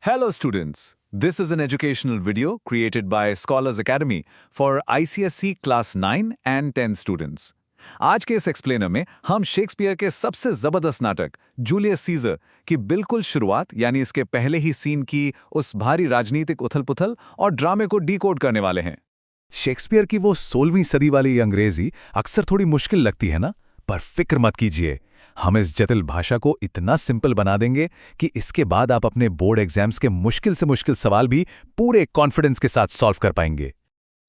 Hello students, this is an educational video created by Scholars Academy for ICSE Class 9 and 10 students. आज के इस explainer में हम Shakespeare के सबसे जबरदस्त नाटक जूलियस सीजर की बिल्कुल शुरुआत यानी इसके पहले ही सीन की उस भारी राजनीतिक उथल-पुथल और ड्रामे को डीकोड करने वाले हैं। शेक्सपियर की वो 16वीं सदी वाली अंग्रेजी अक्सर थोड़ी मुश्किल लगती है ना, पर फिक्र मत कीजिए, हम इस जटिल भाषा को इतना सिंपल बना देंगे कि इसके बाद आप अपने बोर्ड एग्जाम्स के मुश्किल से मुश्किल सवाल भी पूरे कॉन्फिडेंस के साथ सॉल्व कर पाएंगे।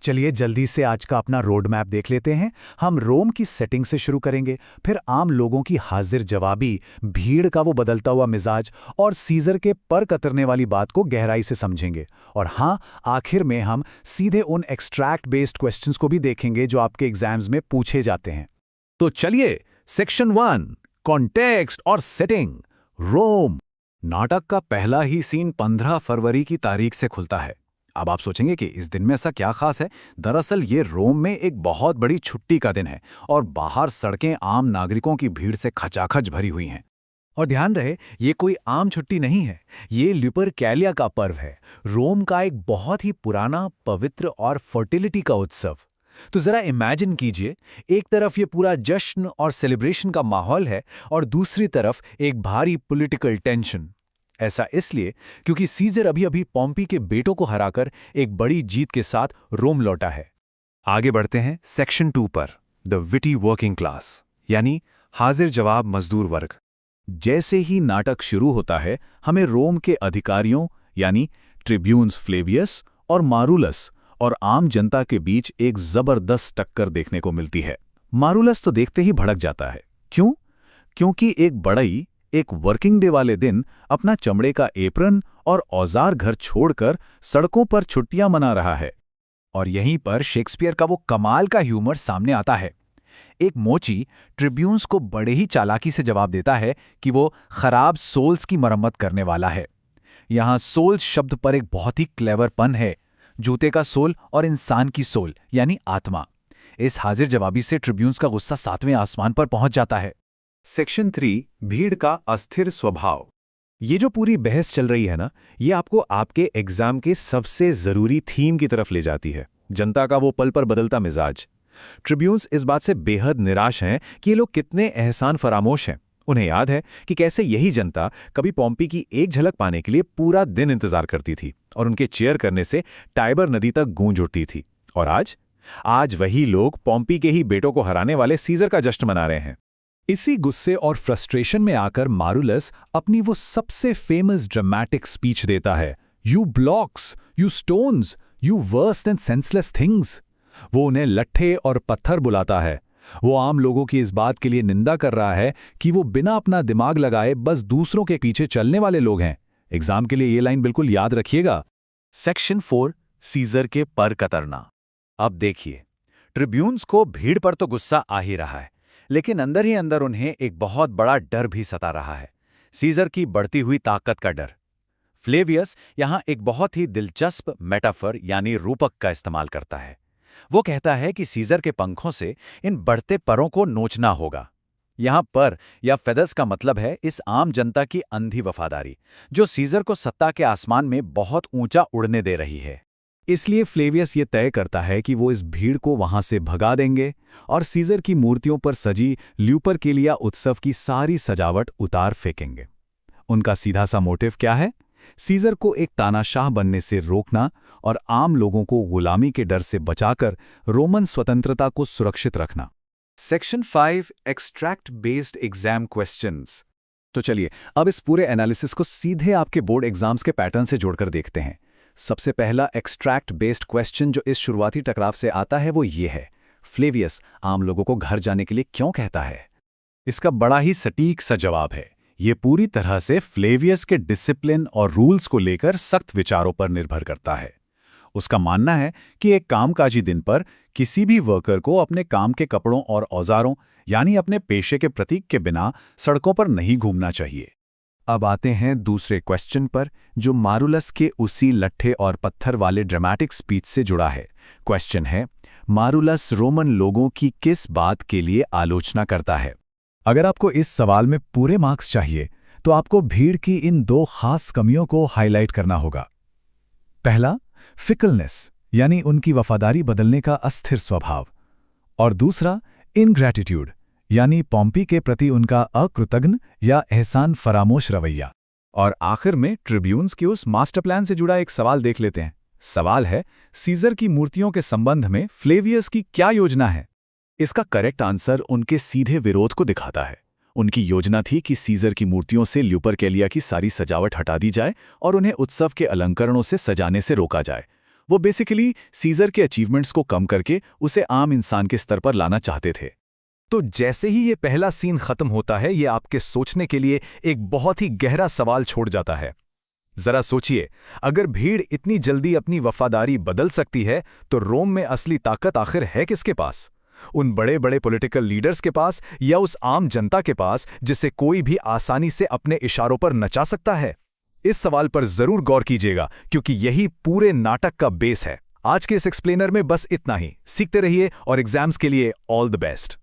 चलिए जल्दी से आज का अपना रोड मैप देख लेते हैं। हम रोम की सेटिंग से शुरू करेंगे, फिर आम लोगों की हाजिर जवाबी, भीड़ का वो बदलता हुआ मिजाज और सीजर के पर कतरने वाली बात को गहराई से समझेंगे। और हाँ, आखिर में हम सीधे उन एक्सट्रैक्ट बेस्ड क्वेश्चंस को भी देखेंगे जो आपके एग्जाम्स में पूछे जाते हैं। तो चलिए, सेक्शन 1 कॉन्टेक्स्ट और सेटिंग। रोम। नाटक का पहला ही सीन 15 फरवरी की तारीख से खुलता है। अब आप सोचेंगे कि इस दिन में ऐसा क्या खास है। दरअसल ये रोम में एक बहुत बड़ी छुट्टी का दिन है और बाहर सड़कें आम नागरिकों की भीड़ से खचाखच भरी हुई हैं। और ध्यान रहे, ये कोई आम छुट्टी नहीं है, ये ल्यूपरकैलिया का पर्व है, रोम का एक बहुत ही पुराना, पवित्र और फर्टिलिटी का उत्सव। तो जरा इमेजिन कीजिए, एक तरफ ये पूरा जश्न और सेलिब्रेशन का माहौल है और दूसरी तरफ एक भारी पॉलिटिकल टेंशन। ऐसा इसलिए क्योंकि सीजर अभी-अभी पॉम्पी के बेटों को हराकर एक बड़ी जीत के साथ रोम लौटा है। आगे बढ़ते हैं सेक्शन 2 पर, द विटी वर्किंग क्लास, यानी हाजिर जवाब मजदूर वर्ग। जैसे ही नाटक शुरू होता है, हमें रोम के अधिकारियों यानी ट्रिब्यून्स फ्लेवियस और मारूलस और आम जनता के बीच एक जबरदस्त टक्कर देखने को मिलती है। मारूलस तो देखते ही भड़क जाता है। क्यों? क्योंकि एक बड़ई एक वर्किंग डे वाले दिन अपना चमड़े का एप्रन और औजार घर छोड़कर सड़कों पर छुट्टियां मना रहा है। और यहीं पर शेक्सपियर का वो कमाल का ह्यूमर सामने आता है। एक मोची ट्रिब्यून्स को बड़े ही चालाकी से जवाब देता है कि वो खराब सोल्स की मरम्मत करने वाला है। यहां सोल्स शब्द पर एक बहुत ही क्लेवर पन है, जूते का सोल और इंसान की सोल यानी आत्मा। इस हाजिर जवाबी से ट्रिब्यून्स का गुस्सा 7वें आसमान पर पहुंच जाता है। सेक्शन 3 भीड़ का अस्थिर स्वभाव। ये जो पूरी बहस चल रही है ना, ये आपको आपके एग्जाम के सबसे जरूरी थीम की तरफ ले जाती है, जनता का वो पल पर बदलता मिजाज। ट्रिब्यून्स इस बात से बेहद निराश हैं कि ये लोग कितने एहसान फरामोश हैं। उन्हें याद है कि कैसे यही जनता कभी पॉम्पी की एक झलक पाने के लिए पूरा दिन इंतजार करती थी और उनके चेयर करने से टाइबर नदी तक गूंज उठती थी। और आज वही लोग पॉम्पी के ही बेटों को हराने वाले सीजर का जश्न मना रहे हैं। इसी गुस्से और फ्रस्ट्रेशन में आकर मारूलस अपनी वो सबसे फेमस ड्रामेटिक स्पीच देता है, you blocks, you stones, you worse than senseless things. वो उन्हें लट्ठे और पत्थर बुलाता है। वो आम लोगों की इस बात के लिए निंदा कर रहा है कि वो बिना अपना दिमाग लगाए बस दूसरों के पीछे चलने वाले लोग हैं। एग्जाम के लिए ये लाइन बिल्कुल याद रखिएगा। सेक्शन 4 सीजर के पर कतरना। अब देखिए, ट्रिब्यून्स को भीड़ पर तो गुस्सा आ ही रहा है, लेकिन अंदर ही अंदर उन्हें एक बहुत बड़ा डर भी सता रहा है, सीजर की बढ़ती हुई ताकत का डर। फ्लेवियस यहां एक बहुत ही दिलचस्प मेटाफर यानी रूपक का इस्तेमाल करता है। वो कहता है कि सीजर के पंखों से इन बढ़ते परों को नोचना होगा। यहां पर या फेदर्स का मतलब है इस आम जनता की अंधी वफादारी, जो सीजर को सत्ता के आसमान में बहुत ऊंचा उड़ने दे रही है। इसलिए फ्लेवियस ये तय करता है कि वो इस भीड़ को वहां से भगा देंगे और सीजर की मूर्तियों पर सजी ल्यूपरकेलिया उत्सव की सारी सजावट उतार फेंकेंगे। उनका सीधा सा मोटिव क्या है? सीजर को एक तानाशाह बनने से रोकना और आम लोगों को गुलामी के डर से बचाकर रोमन स्वतंत्रता को सुरक्षित रखना। Section 5 extract based exam questions. तो चलिए अब इस पूरे एनालिसिस को सीधे आपके बोर्ड एग्जाम्स के पैटर्न से जोड़कर देखते हैं। सबसे पहला एक्सट्रैक्ट बेस्ड क्वेश्चन जो इस शुरुआती टकराव से आता है वो ये है, फ्लेवियस आम लोगों को घर जाने के लिए क्यों कहता है? इसका बड़ा ही सटीक सा जवाब है, ये पूरी तरह से फ्लेवियस के डिसिप्लिन और रूल्स को लेकर सख्त विचारों पर निर्भर करता है। उसका मानना है कि एक कामकाजी दिन पर किसी भी वर्कर को अपने काम के कपड़ों और औजारों यानी अपने पेशे के प्रतीक के बिना सड़कों पर नहीं घूमना चाहिए। अब आते हैं दूसरे क्वेश्चन पर, जो मारूलस के उसी लट्ठे और पत्थर वाले ड्रामेटिक स्पीच से जुड़ा है। क्वेश्चन है, मारूलस रोमन लोगों की किस बात के लिए आलोचना करता है? अगर आपको इस सवाल में पूरे मार्क्स चाहिए तो आपको भीड़ की इन 2 खास कमियों को हाईलाइट करना होगा। पहला, फिकलनेस, यानी उनकी वफादारी बदलने का अस्थिर स्वभाव, और दूसरा, इनग्रैटिट्यूड, यानी पॉम्पी के प्रति उनका अकृतज्ञ या एहसान फरामोश रवैया। और आखिर में ट्रिब्यून्स के उस मास्टर प्लान से जुड़ा एक सवाल देख लेते हैं। सवाल है, सीजर की मूर्तियों के संबंध में फ्लेवियस की क्या योजना है? इसका करेक्ट आंसर उनके सीधे विरोध को दिखाता है। उनकी योजना थी कि सीजर की मूर्तियों से ल्यूपरकेलिया की सारी सजावट हटा दी जाए और उन्हें उत्सव के अलंकरणों से सजाने से रोका जाए। वो बेसिकली सीजर के अचीवमेंट्स को कम करके उसे आम इंसान के स्तर पर लाना चाहते थे। तो जैसे ही ये पहला सीन खत्म होता है, ये आपके सोचने के लिए एक बहुत ही गहरा सवाल छोड़ जाता है। जरा सोचिए, अगर भीड़ इतनी जल्दी अपनी वफादारी बदल सकती है, तो रोम में असली ताकत आखिर है किसके पास? उन बड़े बड़े पॉलिटिकल लीडर्स के पास, या उस आम जनता के पास जिसे कोई भी आसानी से अपने इशारों पर नचा सकता है? इस सवाल पर जरूर गौर कीजिएगा, क्योंकि यही पूरे नाटक का बेस है। आज के इस एक्सप्लेनर में बस इतना ही। सीखते रहिए और एग्जाम्स के लिए ऑल द बेस्ट।